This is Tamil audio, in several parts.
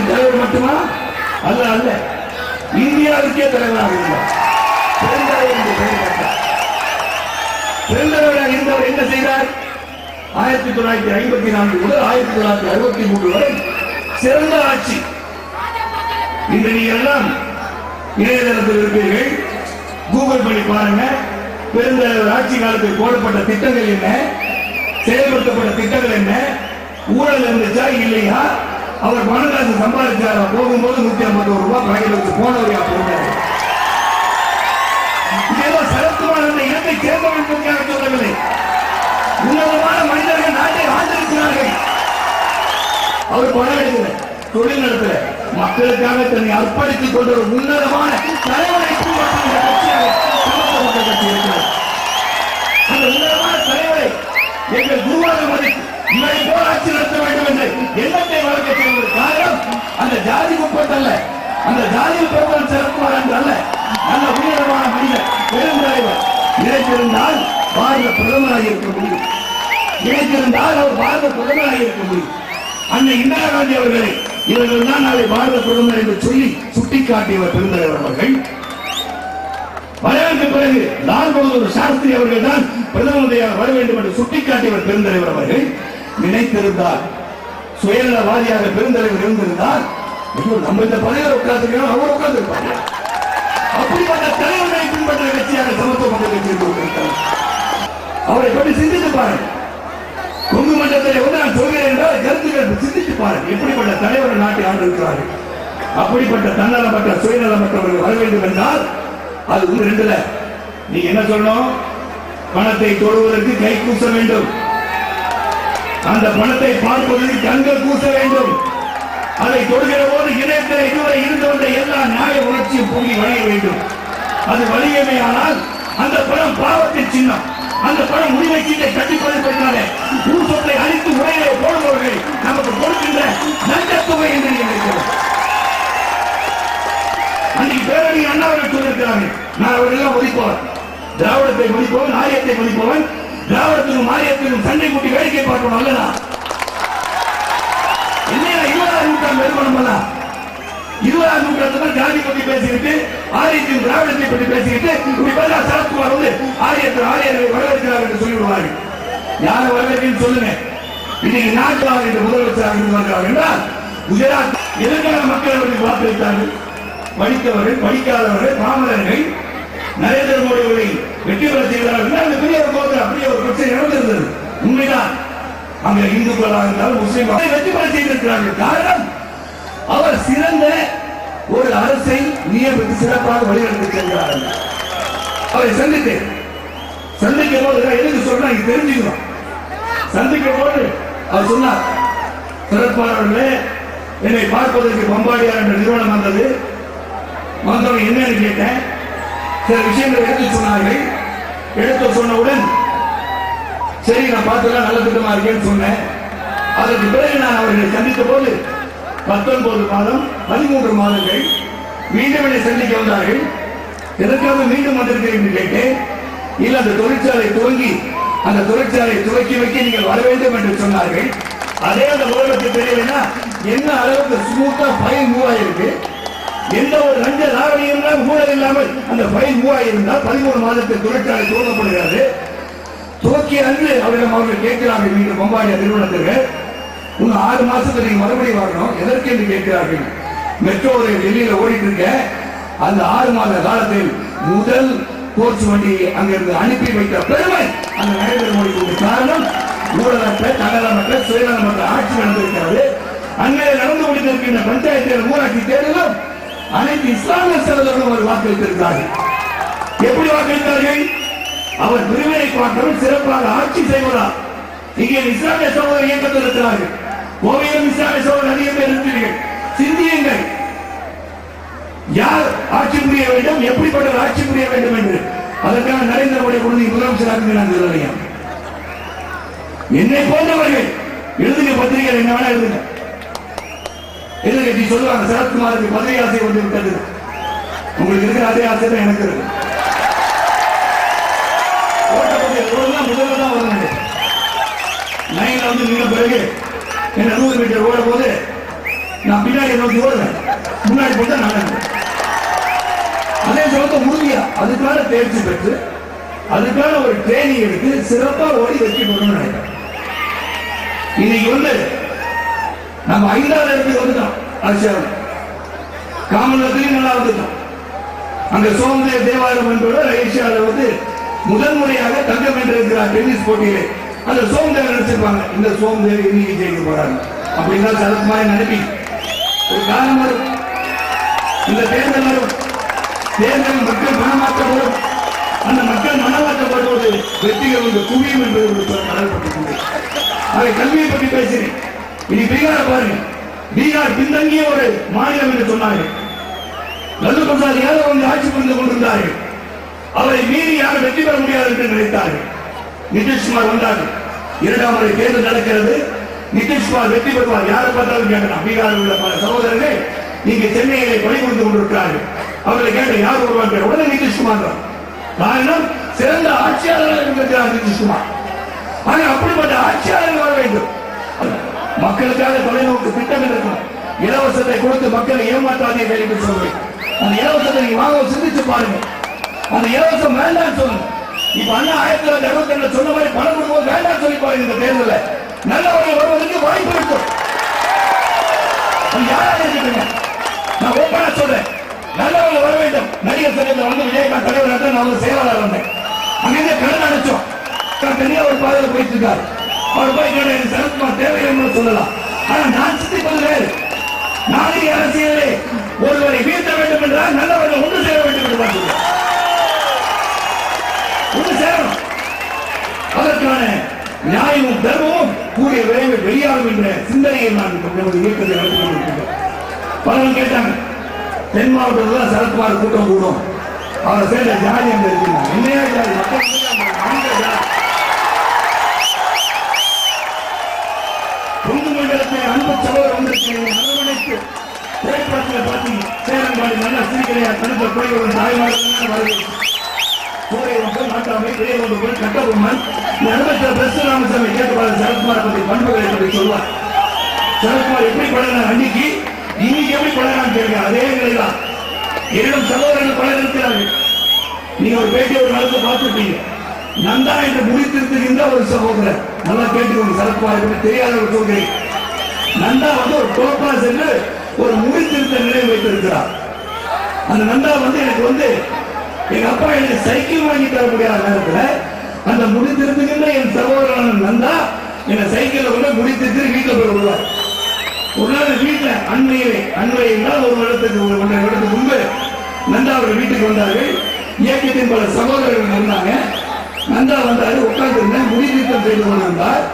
மாநிலத்தின் தலைவர் மட்டுமா? அல்ல அல்ல, இந்தியாவுக்கே தலைவராக இருந்தார். பெருந்தலைவர் என்று பெயர் பெற்றார். பெருந்தலைவராக இருந்தவர் என்ன செய்தார்? 1954 முதல் 1963 வரை சிறந்த ஆட்சி. இன்று நீங்கள் எல்லாம் இணையதளத்தில் இருப்பீர்கள், கூகுள் பண்ணி பாருங்க. பெருந்தலைவர் ஆட்சி காலத்தில் போடப்பட்ட திட்டங்கள் என்ன, செயல்படுத்தப்பட்ட திட்டங்கள் என்ன, ஊழல் இருந்துச்சா இல்லையா, அவர் பணக்காசு சம்பாதிச்சாரா, போகும்போது 151 ரூபாய் பாக்கெட் வச்சு போனவரையா போனார். இதெல்லாம் சரத்துமான இடத்தை சேர்ந்தவர்களுக்காக சொல்லவில்லை. உன்னதமான மனிதர்கள் நாட்டை ஆண்டிருக்கிறார்கள். அவர் பணம் எடுக்கல, தொழில் நடத்தல, மக்களுக்காக தன்னை அர்ப்பணித்துக் கொண்ட ஒரு உன்னதமான தலைவரை கட்சி இருக்கிறார். அந்த உன்னதமான தலைவரை எங்கள் குருவாக மதித்து இவரை போல் ஆட்சி நடத்த வேண்டும் என்ற எண்ணத்தை வளர்க்க செய்வது காரணம் அந்த ஜாதி முற்பட்டல்ல, அந்த ஜாதியில் பெருமாள் சிறப்புவார் என்று அல்ல, நல்ல உயரமான மனிதர் பெருந்தலைவர் நினைத்திருந்தால் பாரத பிரதமராக இருக்க முடியும். நினைத்திருந்தால் அவர் பாரத பிரதமராக இருக்க முடியும். அன்னை இந்திரா காந்தி அவர்களை இவர்கள் தான் நாளை பாரத பிரதமர் என்று சொல்லி சுட்டிக்காட்டியவர் பெருந்தலைவர் அவர்கள். வரவேற்க பிறகு லால் பகதூர் சாஸ்திரி அவர்கள் தான் பிரதமர் வர வேண்டும் என்று சுட்டிக்காட்டியவர் பெருந்தலைவர் அவர்கள். நினைத்திருந்தார், சுயநலவாதியாக பெருந்தலைவர் இருந்திருந்தால் நம்ம இந்த பதவியில் உட்கார்ந்து அவர் உட்கார்ந்து அப்படிப்பட்ட தலைவர்களை பின்பற்ற கட்சியாக சமத்துவ மக்கள் கட்சி இருக்கிறார். அவரை பற்றி சிந்தித்து பாருங்கள். கொங்கு மண்டலத்தில் வந்து நான் சொல்கிறேன் என்றால் கருத்துக்கள் சிந்தித்து பாருங்கள். எப்படிப்பட்ட தலைவர் நாட்டை ஆண்டிருக்கிறார்கள். அப்படிப்பட்ட தன்னலமற்ற சுயநலமற்றவர்கள் வர வேண்டும் என்றால் அது ஒன்று ரெண்டுல நீங்க என்ன சொல்லணும்? பணத்தை தொடுவதற்கு கை கூச வேண்டும், அந்த பணத்தை பார்ப்பதற்கு கண்கள் கூச வேண்டும். அதை தொடுகிற போது இணையத்தில் இதுவரை இருந்து வந்த எல்லா நியாய உணர்ச்சியும் பொங்கி வழிய வேண்டும். அது வலியமே. ஆனால் அந்த பணம் பாவத்தின் சின்னம். அந்த பணம் உரிமை சீட்டை கட்டிப்பதற்காக ஊர் சொத்தை அழித்து உரையிலே போடுபவர்கள் நமக்கு கொடுக்கின்ற நஞ்சத்தொகை என்று நினைக்கிறோம். அன்றைக்கு பேரணி அண்ணாவர்கள் சொல்லியிருக்கிறார்கள், நான் அவர்களெல்லாம் மதிப்பவன், திராவிடத்தை மதிப்பவன், ஆரியத்தை மதிப்பவன், திராவிடத்திலும் ஆரியத்திலும் சண்டை கூட்டி வேடிக்கை பார்ப்பவன் அல்லனா. இல்லையா 20ஆம் நூற்றாண்டு நிறுவனம் அல்ல. 20ஆம் நூற்றாண்டு ஜாதி பற்றி பேசிக்கிட்டு ஆரியத்தின் திராவிடத்தை பற்றி பேசிக்கிட்டு இப்படி பார்த்தா சரத்குமார் வந்து ஆரியர்களை வரவேற்கிறார் என்று சொல்லிவிடுவார்கள். யாரை வரவேற்கிறேன்னு சொல்லுங்க. இன்னைக்கு நாட்டுவார் என்று முதலமைச்சராக இருந்தார்கள் என்றால் குஜராத் எதிர்கால மக்கள் அவர்கள் வாக்களித்தார்கள். படித்தவர்கள், படிக்காதவர்கள், பாமரர்கள் நரேந்திர மோடி அவர்களை வெற்றி பெற செய்கிறார்கள். பெரிய ஒரு கோத்திரம், அப்படியே ஒரு பிரச்சனை நடந்திருந்தது. உண்மைதான். அங்க இந்துக்களாக இருந்தாலும் முஸ்லீம் வெற்றி பெற செய்திருக்கிறார்கள். காரணம், அவர் சிறந்த ஒரு அரசை நியமித்து சிறப்பாக வழிநடத்தி செல்கிறார்கள். அவரை சந்திக்கும் போது எதுக்கு சொல்றா தெரிஞ்சுக்கணும். சந்திக்கும் போது அவர் சொன்னார், சிறப்பாளர்களே, என்னை பார்ப்பதற்கு பம்பாடியார் என்ற நிறுவனம் வந்தது. வந்தவங்க என்னன்னு கேட்டேன். சில விஷயங்களை எடுத்து சொன்னார்கள். எடுத்து சொன்னவுடன் சரி நான் பார்த்தெல்லாம் நல்ல திட்டமா இருக்கேன்னு சொன்னேன். அதற்கு பிறகு நான் அவர்களை சந்தித்த போது 19 மாதம் 13 மாதங்கள் மீண்டும் என்னை சந்திக்க வந்தார்கள். எதற்காக மீண்டும் வந்திருக்கிறேன் என்று கேட்டேன். இல்ல அந்த தொழிற்சாலை துவங்கி அந்த தொழிற்சாலை துவக்கி வைக்க நீங்கள் வர வேண்டும் என்று சொன்னார்கள். அதே அந்த உலகத்துக்கு தெரியலன்னா என்ன அளவுக்கு ஸ்மூத்தா ஃபைல் மூவ் ஆயிருக்கு, எந்த ஒரு லஞ்ச லாவணியும் ஊழல் இல்லாமல் அந்த ஃபைல் மூவ் ஆயிருந்தால் 13 மாதத்தில் தொழிற்சாலை துவங்கப்படுகிறது. துவக்கிய அன்று அவர்கள் கேட்கிறார்கள், நீங்கள் பம்பாடிய நிறுவனத்திற்கு இன்னும் 6 மாசத்துல நீங்க மறுபடியும் வரணும். எதற்கு என்று கேட்கிறார்கள். மெட்ரோ டெல்லியில ஓடிட்டு இருக்க அந்த 6 மாத காலத்தில் முதல் கோச் வண்டியை அங்கிருந்து அனுப்பி வைத்த பெருமை அந்த நரேந்திர மோடி. காரணம், ஊழலற்ற தகவலமற்ற சுயநலமற்ற ஆட்சி நடந்திருக்கிறது. அங்கே நடந்து கொண்டிருக்கின்ற பஞ்சாயத்து ஊராட்சி தேர்தலும் அனைத்து இஸ்லாமிய சகோதரர்களும் ஒரு வாக்களித்திருக்கிறார்கள். எப்படி வாக்களித்தார்கள்? அவர் பிரிவினை பார்க்கிறோம் சிறப்பாக ஆட்சி செய்வதால். இங்கே இஸ்லாமிய சகோதரர் இயக்கத்தில் இருக்கிறார்கள். கோவையிலும் இஸ்லாமிய சகோதரர் அதிகம் பேர் இருக்கிறீர்கள். சிந்தியுங்கள், யார் ஆட்சி புரிய வேண்டும், எப்படிப்பட்ட ஆட்சி புரிய வேண்டும் என்று. அதற்கான நரேந்திர மோடி கொண்டு முதலமைச்சராக நான் சொல்லலையா? என்னை போன்றவர்கள் எழுதுங்க, பத்திரிகை என்ன வேணா எழுதுங்க. எதிர்கட்சி சொல்லுவாங்க சரத்குமாருக்கு பதவி ஆசை வந்து விட்டது. உங்களுக்கு இருக்கிற அதே ஆசை தான் எனக்கு இருக்கு. முதல்ல தான் வரணும். லைன்ல வந்து நின்ற பிறகு என்ன 100 மீட்டர் ஓட போது நான் பின்னாடி நோக்கி ஓடுவேன், முன்னாடி போட்டா நான் அதே சமயத்தை உறுதியா அதுக்கான தேர்ச்சி பெற்று அதுக்கான ஒரு ட்ரைனிங் எடுத்து சிறப்பா ஓடி வெற்றி பெறணும்னு நினைக்கிறேன். இன்னைக்கு வந்து நம்ம 5வது இடத்துக்கு வந்துட்டோம். ஆசியாவில் காமன்வெல்த்லயும் நல்லா வந்துட்டோம். அங்க சோமதேவ் தேவாரம் என்பவர் ஏசியாவில் வந்து முதன்முறையாக தங்கம் வென்றிருக்கிறார் டென்னிஸ் போட்டியிலே. அந்த சோமதேவ் நினைச்சிருப்பாங்க இந்த சோமதேவ் இன்னைக்கு ஜெயிக்க போறாங்க அப்படின்னா சரத்குமார் நினைப்பி ஒரு காலம் வரும். இந்த தேர்தல் வரும். தேர்தல் மக்கள் மனமாற்றப்படும். அந்த மக்கள் மனமாற்றப்படுவது வெற்றிகள் வந்து குவியும் என்பது கடல்பட்டு அதை கல்வியை பற்றி பேசினேன். இனி பீகார பாருங்க. பீகார் பின்தங்கிய ஒரு மாநிலம் என்று சொன்னார்கள். லல்லு பிரசாத் யாதவ் வந்து ஆட்சி புரிந்து கொண்டிருந்தார்கள். அவரை மீறி யாரும் வெற்றி பெற முடியாது என்று நினைத்தார்கள். நிதிஷ்குமார் வந்தார்கள். 2ஆம் முறை தேர்தல் நடக்கிறது. நிதிஷ்குமார் வெற்றி பெறுவார். யாரை பார்த்தாலும் கேட்கலாம். பீகாரில் உள்ள பல சகோதரர்கள் நீங்க சென்னையிலே பணி கொடுத்து கொண்டிருக்கிறார்கள். அவர்களை கேட்ட யார் வருவாங்க? உடனே நிதிஷ்குமார் தான். காரணம் சிறந்த ஆட்சியாளராக இருக்கிறார் நிதிஷ்குமார். ஆனால் அப்படிப்பட்ட ஆட்சியாளர்கள் வர வேண்டும். மக்களுக்காக தொலைநோக்கு திட்டம் இருக்கணும். இலவசத்தை கொடுத்து மக்களை ஏமாற்றாதீர்கள் என்று சொல்வேன். அந்த இலவசத்தை நீங்க வாங்க சிந்திச்சு பாருங்க. அந்த இலவசம் வேண்டாம் சொல்லுங்க. இப்ப அண்ணா 1962 சொன்ன மாதிரி பணம் கொடுக்கும்போது வேண்டாம் சொல்லி பாருங்க. இந்த தேர்தலில் நல்லவர்கள் வருவதற்கு வாய்ப்பு இருக்கும். யாரா இருக்கீங்க? நான் ஓப்பனா சொல்றேன், நல்லவர்கள் வர வேண்டும். நடிகர் சங்கத்தில் வந்து விஜயகாந்த் தலைவர் நான் செயலாளர் வந்தேன். அங்கிருந்து கடன் அடைச்சோம். தனியா ஒரு பாதையில் போயிட்டு இருக்காரு. அவர் போய் கேட்ட சரத்குமார் தேவையில்லை சொல்லலாம். ஆனா நான் சிந்திப்பது வேறு. நாளைய அரசியலே ஒருவரை வீழ்த்த வேண்டும் என்றால் நல்லவர்கள் ஒன்று சேர வேண்டும் என்று பார்க்கிறேன். ஒன்று சேரணும். அதற்கான நியாயமும் தர்மமும் கூடிய விரைவில் வெளியாகும் என்ற சிந்தனையை நான் இயக்கத்தை நடத்தி கொண்டிருக்கிறேன். பலரும் கேட்டாங்க, தென் மாவட்டத்தில் சரத்குமார் கூட்டம் கூடும், அவரை சேர்ந்த ஜாதி அங்க இருக்கிறாங்க. என்னையா ஜாதி? பொது மண்டலத்தில் அன்பு சகோதரர் வந்திருக்கிறேன். அரவணைத்து திரைப்படத்தில் பார்த்தீங்க, சேரன்பாடி நல்லா சிரிக்கிறையா தடுத்த குறைகளுடன் தாய்மார்கள் வருது. நாட்டாமை பெரியவர்கள் கட்டபொம்மன் நடுவத்தில் பிரசு ராமசாமி கேட்டுப்பாரு சரத்குமார் பற்றி பண்புகளை பற்றி சொல்வார். சரத்குமார் எப்படி பழகினார் அன்னைக்கு, இன்னைக்கு எப்படி பழகான்னு கேட்க அதே நிலைதான். என்னிடம் சகோதரர்கள் பலர் இருக்கிறார்கள். நீங்க ஒரு பேட்டியை ஒரு நாளுக்கு பார்த்துருப்பீங்க. நந்தா என்று முடித்திருக்கின்ற ஒரு சகோதரர், நல்லா கேட்டுக்கோங்க. சரத்குமார் பற்றி தெரியாதவர் சொல்கிறேன். நந்தா வந்து ஒரு டோப்பா சென்று ஒரு முடித்திருத்த நிலையை வைத்திருக்கிறார். அந்த நந்தா வந்து எனக்கு வந்து எங்க அப்பா எனக்கு சைக்கிள் வாங்கி தர முடியாத நேரத்தில் அந்த முடித்திருக்கின்ற என் சகோதரன் நந்தா என்ன சைக்கிள் வந்து முடித்திருத்து வீட்டில் போய் விடுவார். ஒரு நாள் வீட்டில் அண்மையினால் ஒரு வருடத்துக்கு 1.5 வருடத்துக்கு முன்பு நந்தா அவர் வீட்டுக்கு வந்தார்கள். இயக்கத்தின் பல சகோதரர்கள் இருந்தாங்க. நந்தா வந்தாரு, உட்கார்ந்து முடித்திருத்தம் செய்து கொண்டிருந்தார்.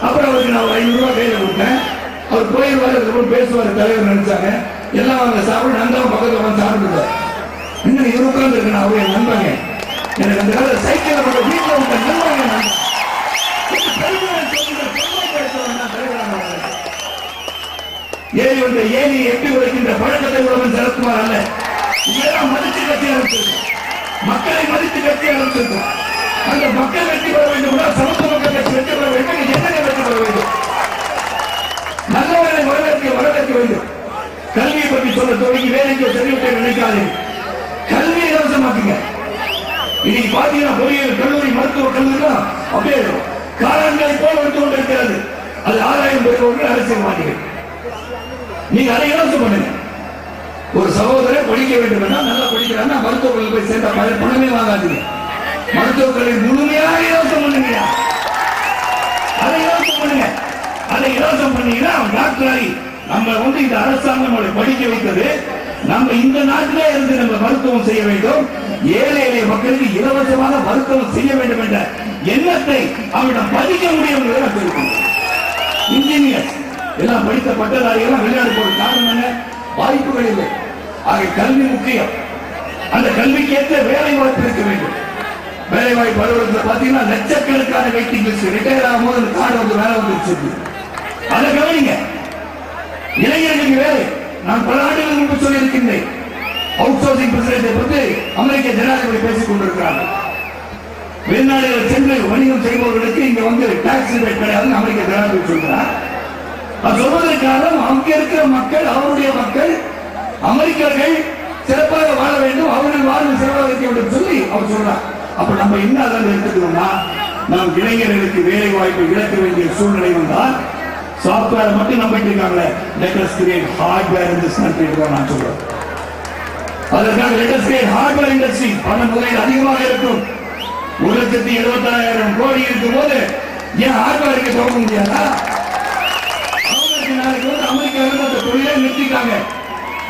அப்புறம் அவருக்கு நான் 500 ரூபாய் கையில் கொடுத்தேன். அவர் போயிடுவார், அதுக்கப்புறம் பேசுவார் தலைவர் நினைச்சாங்க. எல்லாம் அவங்க சாப்பிட நந்தாவும் பக்கத்தில் வந்து சாப்பிட்டுருந்தார். இன்னும் இவர் உட்கார்ந்து இருக்கு. நான் அவருடைய நண்பங்க. எனக்கு அந்த கால சைக்கிள் வீட்டில் உங்க நண்பங்க ஏறி வந்த ஏனியை எட்டி உடைக்கின்ற பழக்கத்தை உள்ளவன் சரத்குமார் அல்ல. இதெல்லாம் மதித்து கட்சி ஆரம்பிச்சிருக்கோம். மக்களை மதித்து கட்சி ஆரம்பிச்சிருக்கோம். அந்த மக்கள் வெற்றி பெற வேண்டும், சமத்துவ மக்கள் கட்சி வெற்றி பெற வேண்டும், என்ன வெற்றி பெற வேண்டும், நல்லவர்களை வரவேற்க வேண்டும். கல்வியை பற்றி சொல்ல தொடங்கி வேலைக்கு செறிவிட்டை நினைக்காது. கல்வியை இலவசமாக்குங்க. இன்னைக்கு பாத்தீங்கன்னா பொறியியல் கல்லூரி, மருத்துவ கல்லூரி அப்படியே காலங்களை போல வந்து கொண்டிருக்கிறது. அது ஆதாயம் பெறுவர்கள் அரசியல்வாதிகள். நீங்க அதை இலவசம் பண்ணுங்க. ஒரு சகோதரர் படிக்க வேண்டும் என்றால் நல்லா படிக்கிறாங்க, மருத்துவர்கள் போய் சேர்ந்த பணமே வாங்காதீங்க. மருத்துவர்களை முழுமையாக இலவசம் பண்ணுங்க. அதை இலவசம் பண்ணுங்க. அதை இலவசம் பண்ணீங்கன்னா டாக்டர் நம்ம வந்து இந்த அரசாங்கம் படிக்க வைத்தது, நம்ம இந்த நாட்டிலே இருந்து நம்ம மருத்துவம் செய்ய வேண்டும், ஏழை எளிய மக்களுக்கு இலவசமாக மருத்துவம் செய்ய வேண்டும் என்ற எண்ணத்தை அவரிடம் பதிக்க முடியும். இன்ஜினியர் எல்லாம் படித்த பட்டதாரிகள் வெளிநாடு போற காரணம் என்ன? வாய்ப்புகள் இல்லை. ஆக கல்வி முக்கியம். அந்த கல்விக்கு ஏற்ற வேலை வாய்ப்பு இருக்க வேண்டும். வேலை வாய்ப்பு அலுவலகத்தில் பார்த்தீங்கன்னா லட்சக்கணக்கான வெயிட்டிங் லிஸ்ட். ரிட்டையர் ஆகும்போது அந்த கார்டு வந்து வேலை வந்துருச்சு. அதை கவனிங்க. இளைஞர்களுக்கு வேலை. நான் பல ஆண்டுகள் முன்பு சொல்லியிருக்கின்றேன். அவுட் சோர்சிங் பிரசிடென்ட்டை பற்றி அமெரிக்க ஜனாதிபதி பேசிக் கொண்டிருக்கிறார்கள். வெளிநாடுகள் சென்று வணிகம் செய்பவர்களுக்கு இங்க வந்து டாக்ஸ் ரிபேட் கிடையாதுன்னு அமெரிக்க ஜனாதிபதி சொல்கிறார். அது சொல்வதற்கு காரணம் அங்க இருக்கிற மக்கள், அவருடைய மக்கள், அமெரிக்கர்கள் சிறப்பாக வாழ வேண்டும், அவர்கள் வாழ்வு சிறப்பாக இருக்க வேண்டும் சொல்லி அவர் சொல்றார். அப்ப நம்ம என்ன அதை எடுத்துக்கணும்னா, நம் இளைஞர்களுக்கு வேலை வாய்ப்பை இழக்க வேண்டிய சூழ்நிலை வந்தால் சாப்ட்வேர் மட்டும் நம்பிட்டு இருக்காங்களே, let us create hardware in this country நான் சொல்றேன். அதற்காக let us create hardware industry. பண முதலீடு அதிகமாக இருக்கும். 1,76,000 கோடி இருக்கும் போது ஏன் ஹார்ட்வேருக்கு தொடங்க முடியாதா? அமெரிக்காவில் அந்த தொழிலை நிறுத்திட்டாங்க.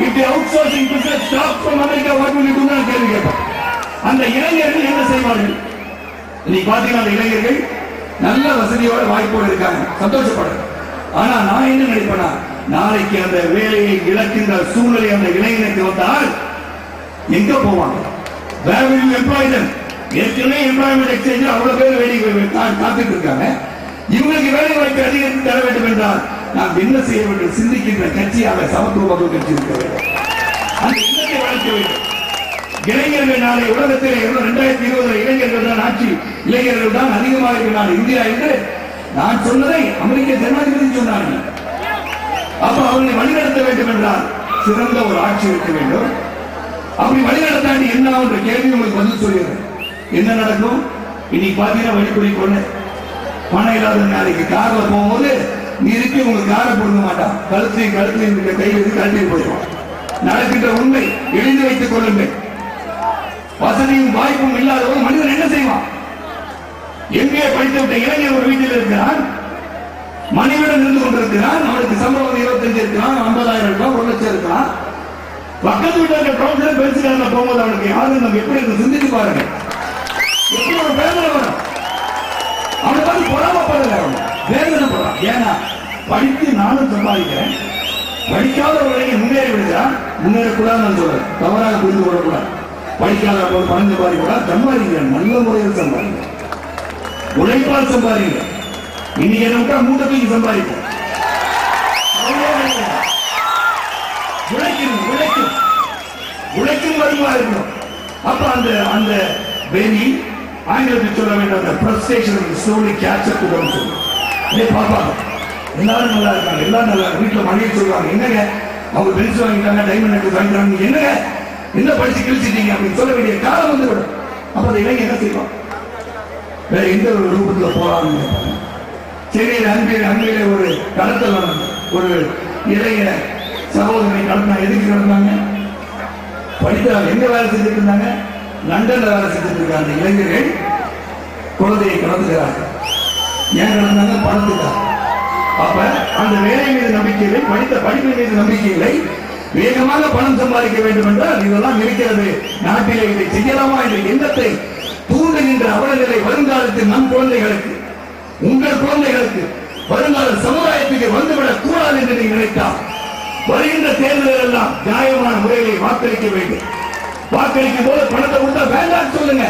If the outsourcing business stops from America, what will you do? நான் கேள்வி கேட்பேன். அந்த இளைஞர்கள் என்ன செய்வார்கள்? இன்னைக்கு பாத்தீங்கன்னா அந்த இளைஞர்கள் நல்ல வசதியோட வாய்ப்போடு இருக்காங்க, சந்தோஷப்படுறாங்க. ஆனா நான் என்ன நினைப்பேனா, நாளைக்கு அந்த வேலையை இழக்கின்ற சூழ்நிலை அந்த இளைஞனுக்கு வந்தால் எங்க போவாங்க? Where will you employ them? ஏற்கனவே எம்ப்ளாய்மெண்ட் எக்ஸ்சேஞ்சில் அவ்வளவு பேர் வேலை காத்துட்டு இருக்காங்க. இவங்களுக்கு வேலை வாய்ப்பு அதிகரித்து தர வேண்டும் என்றால் நாம் என்ன செய்ய வேண்டும்? சிந்திக்கின்ற கட்சியாக சமத்துவ மக்கள் கட்சி இருக்க வேண்டும். அந்த எண்ணத்தை வளர்க்க வேண்டும். இளைஞர்கள் நாளை உலகத்தில் 2020 இளைஞர்கள் தான் ஆட்சி, இளைஞர்கள் தான் அதிகமாக இருக்கிறார் இந்தியா என்று நான் சொன்னதை அமெரிக்க ஜனாதிபதி சொன்னார்கள். அப்ப அவர்களை வழிநடத்த வேண்டும் என்றால் சிறந்த ஒரு ஆட்சி இருக்க வேண்டும். அப்படி வழிநடத்தாண்டி என்ன என்ற கேள்வி உங்களுக்கு பதில் சொல்லிடுறேன். என்ன நடக்கும்? இன்னைக்கு பாத்தீங்கன்னா வழிபறி கொண்டு பணம் இல்லாத நாளைக்கு கார்ல போகும்போது நீ இருக்கு உங்க காரை கொடுக்க மாட்டான், கழுத்தையும் கையில் கழட்டி போயிடுவான். நடக்கின்ற உண்மை எழுந்து வைத்துக் கொள்ளுங்கள். வசதியும் வாய்ப்பும் இல்லாதவன் மனிதன் என்ன செய்வான்? எங்கே படித்து விட்ட இளைஞர் ஒரு வீட்டில் இருக்கிறான், மனைவியுடன் இருந்து கொண்டிருக்கிறான், அவனுக்கு சம்பளம் 25 இருக்கலாம், 50,000 இருக்கலாம், 1 லட்சம் இருக்கலாம். பக்கத்து வீட்டில் கவுன்சிலர் பெருசுக்காரங்க போகும்போது அவனுக்கு யாரும் நம்ம எப்படி இருக்கு சிந்தித்து பாருங்க. எப்படி ஒரு வேதனை வரும்? அவனை பார்த்து பொறாமப்படல, அவன் வேதனைப்படுறான். ஏன்னா படித்து நானும் சம்பாதிக்கிறேன், படிக்காத ஒரு முன்னேறி விடுகிறான். முன்னேறக்கூடாதுன்னு சொல்றேன், தவறாக புரிந்து கொள்ளக்கூடாது. படிக்காத போது பணம் சம்பாதிக்கூடாது, சம்பாதிக்கிறேன், நல்ல முறையில் சம்பாதிக்கிறேன், உழைப்பால் சம்பாதிக்கிறேன். இன்னைக்கு என்ன மூட்டத்துக்கு சம்பாதிப்போம். உழைக்கும் வருவா இருக்கணும். அப்ப அந்த வெளி ஆங்கிலத்தில் சொல்ல வேண்டும், அந்த பிரஸ்டேஷன் ஸ்லோலி கேட்ச் அப் டு சொல்லி பாப்பாங்க. எல்லாரும் நல்லா இருக்காங்க, எல்லாரும் நல்லா வீட்டுல மனைவி சொல்லுவாங்க, என்னங்க அவங்க பெருசு வாங்கிட்டாங்க, டைமண்ட் நெட் வாங்கிட்டாங்க, என்னங்க என்ன படிச்சு கிழிச்சிட்டீங்க அப்படின்னு சொல்ல வேண்டிய காலம் வந்து விடும். அப்ப அந்த இளைஞர் என்ன செய்வோம்? வேற எந்த ஒரு ரூபத்துல போறாங்க. சென்னையில் அன்பிலே ஒரு கடத்தல் நடந்தது. ஒரு இளைய சகோதரனை கடத்தினா. எதுக்கு நடந்தாங்க? படித்தாங்க. எங்க வேலை செஞ்சுட்டு இருந்தாங்க? லண்டன்ல வேலை செஞ்சுட்டு இருக்காங்க. அந்த இளைஞர்கள் குழந்தையை கடத்துகிறார்கள். ஏன் கடந்தாங்க? பணத்துக்காக. அப்ப அந்த வேலை மீது நம்பிக்கை இல்லை, படித்த படிப்பு மீது நம்பிக்கை இல்லை, வேகமாக பணம் சம்பாதிக்க வேண்டும் என்றால் இதெல்லாம் இருக்கிறது நாட்டிலே. இதை செய்யலாமா என்ற எண்ணத்தை தூண்டுகின்ற அவலநிலை வருங்காலத்தில் நம் குழந்தைகளுக்கு, உங்கள் குழந்தைகளுக்கு, வருங்கால சமுதாயத்துக்கு வந்துவிடக் கூடாது என்று நீங்கள் நினைத்தால் வருகின்ற தேர்தல்கள் எல்லாம் நியாயமான முறைகளை வாக்களிக்க வேண்டும். வாக்களிக்கும் போது பணத்தை கொடுத்தா வேண்டாம் சொல்லுங்க.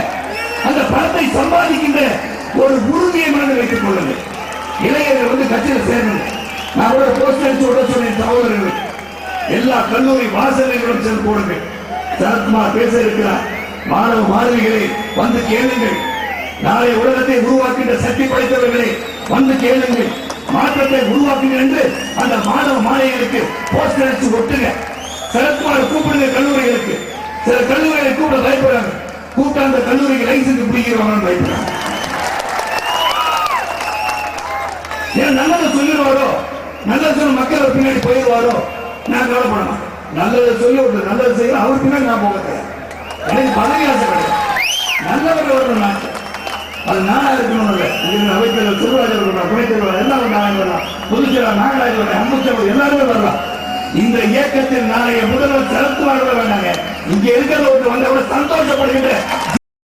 அந்த பணத்தை சம்பாதிக்கின்ற ஒரு உறுதியை மனதில் வைத்துக் கொள்ளுங்கள். இளைஞர்கள் வந்து கட்சியில் சேரணும். நான் கூட போஸ்ட் அடிச்சு விட சொன்னேன் சகோதரர்கள், எல்லா கல்லூரி வாசல்களும் சென்று போடுங்கள். சரத்குமார் பேச இருக்கிறார். மாணவ மாணவிகளை வந்து கேளுங்கள். நாளை உலகத்தை உருவாக்கின்ற சக்தி படைத்தவர்களை வந்து கேளுங்கள். மாற்றத்தை உருவாக்குங்கள் என்று அந்த மாணவ மாணவிகளுக்கு போஸ்டர் அடிச்சு ஒட்டுங்க. சரத்குமார் கூப்பிடுங்க கல்லூரிகளுக்கு. சில கல்லூரிகளை கூப்பிட பயப்படுறாங்க. கூப்பிட்ட அந்த கல்லூரிக்கு லைசன்ஸ் பிடிக்கிறவங்க பயப்படுறாங்க. ஏன் நல்லதை சொல்லிடுவாரோ, நல்லது சொல்ல மக்கள் பின்னாடி போயிடுவாரோ நான் கவலைப்பட மாட்டேன். நல்லதை சொல்லி ஒரு நல்லது செய்ய அவர் பின்னாடி நான் போக கிடையாது. எனக்கு பதவி ஆசை கிடையாது. நல்லவர்கள் வரணும் நாட்டு. அது நானா இருக்கணும். அமைச்சர் திருவாரூர் வரலாம், துணைத் தலைவர் எல்லாரும் நாராயணன் வரலாம், பொதுச்செயலாளர் நாகராஜ் வரலாம், அம்புச்சவர் எல்லாருமே வரலாம். இந்த இயக்கத்தில் நாளைய முதல்வர் சரத்குமார் வேண்டாங்க. இங்க இருக்கிற ஒரு வந்தவரை சந்தோஷப்படுகின்ற